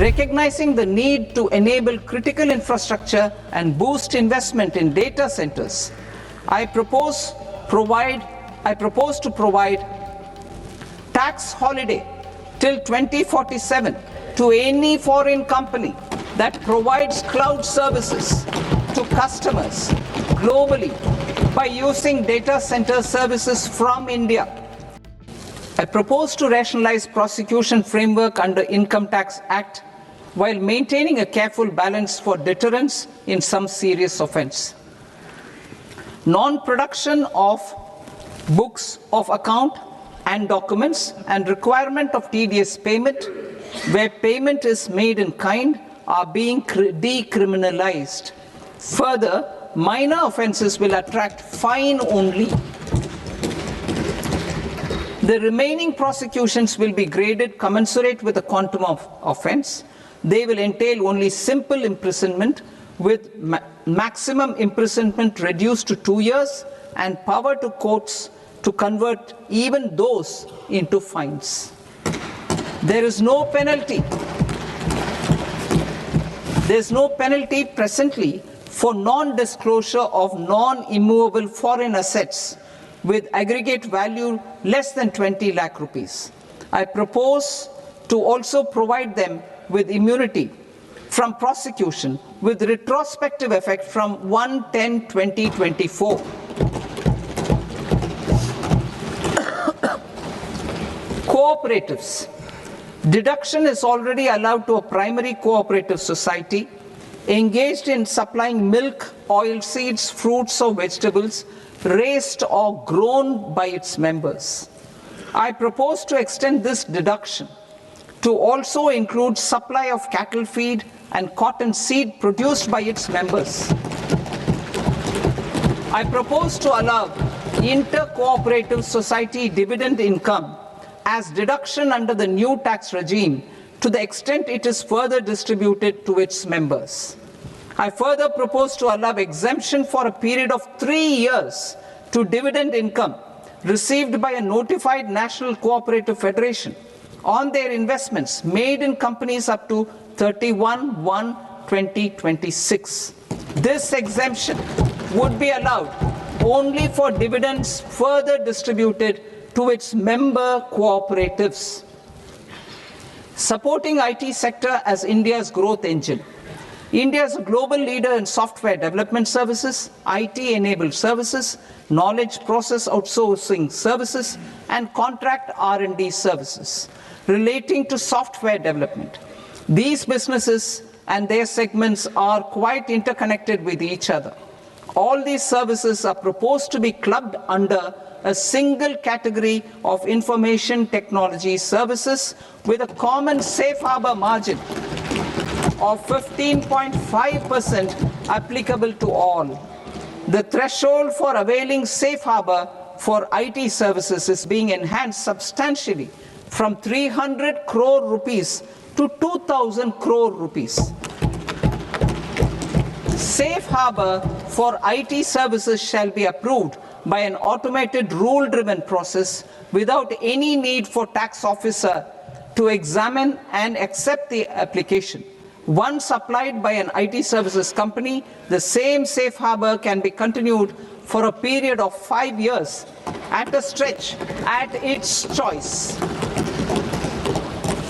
Recognizing the need to enable critical infrastructure and boost investment in data centers, I propose to provide tax holiday till 2047 to any foreign company that provides cloud services to customers globally by using data center services from India. I propose to rationalize prosecution framework under Income Tax Act while maintaining a careful balance for deterrence in some serious offence. Non-production of books of account and documents and requirement of TDS payment where payment is made in kind are being decriminalized. Further, minor offences will attract fine only. The remaining prosecutions will be graded commensurate with the quantum of offence. They will entail only simple imprisonment with maximum imprisonment reduced to 2 years and power to courts to convert even those into fines. There is no penalty. There is no penalty presently for non-disclosure of non-immovable foreign assets with aggregate value less than 20 lakh rupees. I propose to also provide them with immunity from prosecution with retrospective effect from 1/10/2024. Cooperatives. Deduction is already allowed to a primary cooperative society engaged in supplying milk, oilseeds, fruits or vegetables raised or grown by its members. I propose to extend this deduction to also include supply of cattle feed and cotton seed produced by its members. I propose to allow inter-co-operative society dividend income as deduction under the new tax regime to the extent it is further distributed to its members. I further propose to allow exemption for a period of 3 years to dividend income received by a notified national cooperative federation on their investments made in companies up to 31/1/2026. This exemption would be allowed only for dividends further distributed to its member cooperatives. Supporting IT sector as India's growth engine. India is a global leader in software development services, IT-enabled services, knowledge process outsourcing services, and contract R&D services relating to software development. These businesses and their segments are quite interconnected with each other. All these services are proposed to be clubbed under a single category of information technology services with a common safe harbor margin of 15.5% applicable to all. The threshold for availing safe harbor for IT services is being enhanced substantially from 300 crore rupees to 2,000 crore rupees. Safe harbor for IT services shall be approved by an automated rule-driven process without any need for tax officer to examine and accept the application. Once applied by an IT services company, the same safe harbor can be continued for a period of 5 years at a stretch at its choice.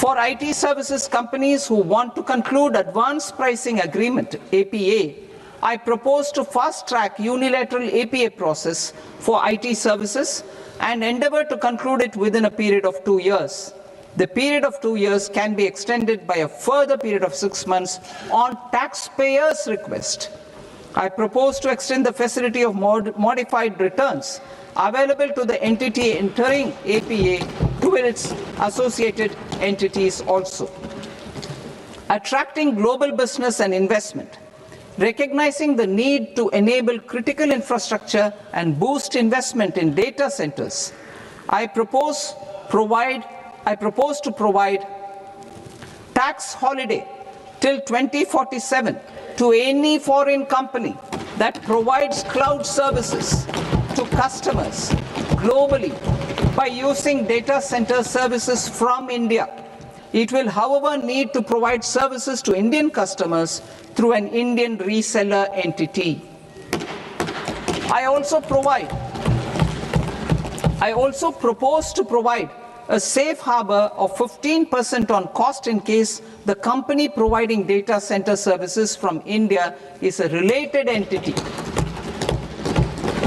For IT services companies who want to conclude advanced pricing agreement, APA, I propose to fast-track unilateral APA process for IT services and endeavor to conclude it within a period of 2 years. The period of 2 years can be extended by a further period of 6 months on taxpayers' request. I propose to extend the facility of modified returns available to the entity entering APA to its associated entities also. Attracting global business and investment. Recognizing the need to enable critical infrastructure and boost investment in data centers, I propose to provide tax holiday till 2047 to any foreign company that provides cloud services to customers globally by using data center services from India. It will, however, need to provide services to Indian customers through an Indian reseller entity. I also propose to provide a safe harbor of 15% on cost in case the company providing data center services from India is a related entity.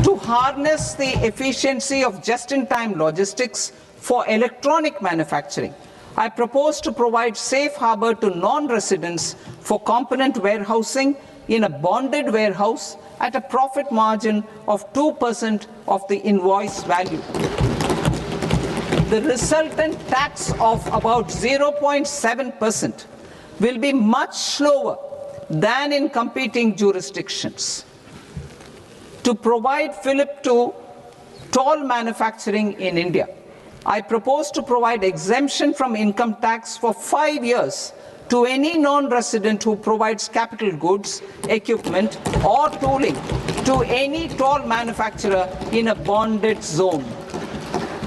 To harness the efficiency of just-in-time logistics for electronic manufacturing, I propose to provide safe harbor to non-residents for component warehousing in a bonded warehouse at a profit margin of 2% of the invoice value. The resultant tax of about 0.7% will be much lower than in competing jurisdictions. To provide fillip to toll manufacturing in India, I propose to provide exemption from income tax for 5 years to any non-resident who provides capital goods, equipment, or tooling to any toll manufacturer in a bonded zone.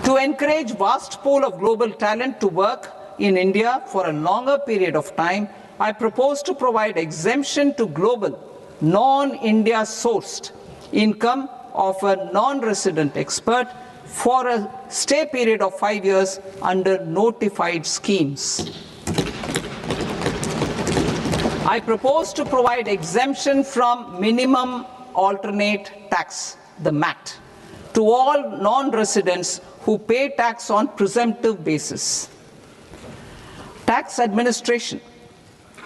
To encourage vast pool of global talent to work in India for a longer period of time, I propose to provide exemption to global, non-India sourced income of a non-resident expert for a stay period of 5 years under notified schemes. I propose to provide exemption from minimum alternate tax, the MAT, to all non-residents who pay tax on presumptive basis. Tax administration.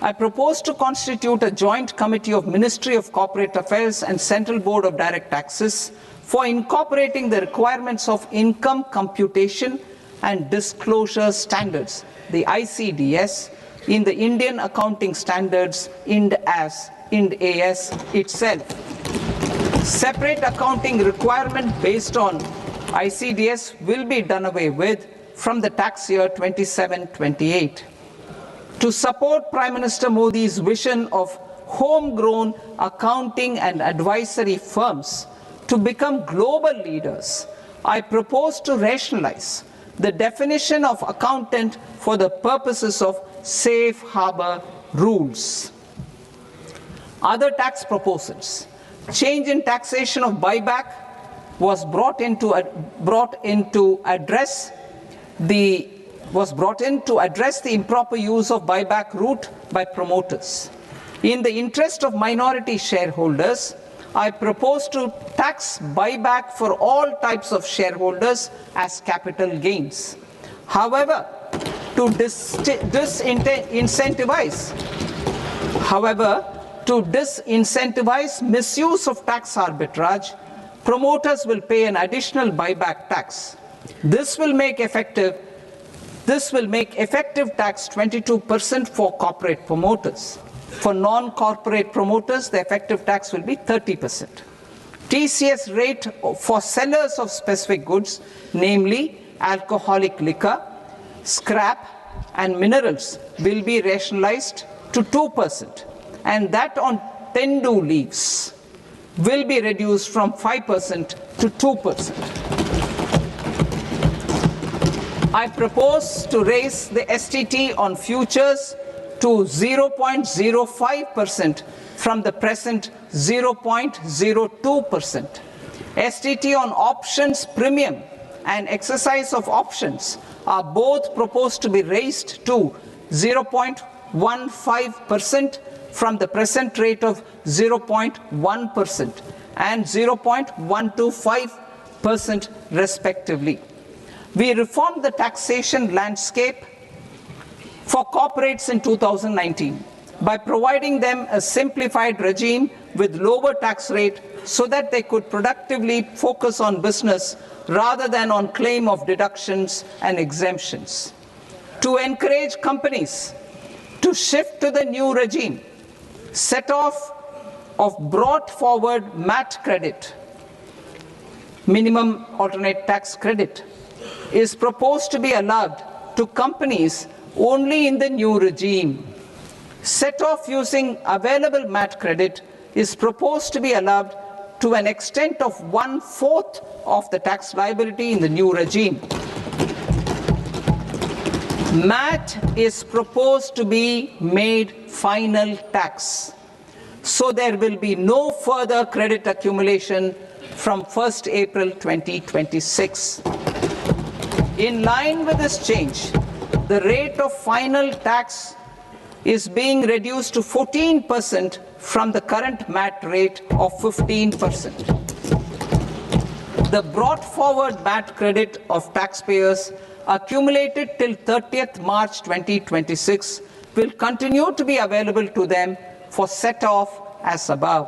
I propose to constitute a joint committee of Ministry of Corporate Affairs and Central Board of Direct Taxes for incorporating the requirements of income computation and disclosure standards, the ICDS, in the Indian accounting standards ind-as itself. Separate accounting requirement based on ICDS will be done away with from the tax year 27-28. To support Prime Minister Modi's vision of homegrown accounting and advisory firms to become global leaders, I propose to rationalize the definition of accountant for the purposes of safe harbor rules. Other tax proposals. Change in taxation of buyback was brought in to address the improper use of buyback route by promoters. In the interest of minority shareholders, I propose to tax buyback for all types of shareholders as capital gains. However, to disincentivize misuse of tax arbitrage, promoters will pay an additional buyback tax. This will make effective tax 22% for corporate promoters. For non-corporate promoters, the effective tax will be 30%. TCS rate for sellers of specific goods, namely alcoholic liquor, scrap, and minerals, will be rationalized to 2%, and that on tendu leaves will be reduced from 5% to 2%. I propose to raise the STT on futures to 0.05% from the present 0.02%. STT on options premium and exercise of options are both proposed to be raised to 0.15% from the present rate of 0.1% and 0.125% respectively. We reformed the taxation landscape for corporates in 2019 by providing them a simplified regime with lower tax rate so that they could productively focus on business rather than on claim of deductions and exemptions. To encourage companies to shift to the new regime, set off of brought forward MAT credit, minimum alternate tax credit, is proposed to be allowed to companies only in the new regime. Set off using available MAT credit is proposed to be allowed to an extent of 1/4 of the tax liability in the new regime. MAT is proposed to be made final tax. So there will be no further credit accumulation from 1st April 2026. In line with this change, the rate of final tax is being reduced to 14% from the current MAT rate of 15%. The brought forward MAT credit of taxpayers accumulated till 30th March 2026 will continue to be available to them for set off as above.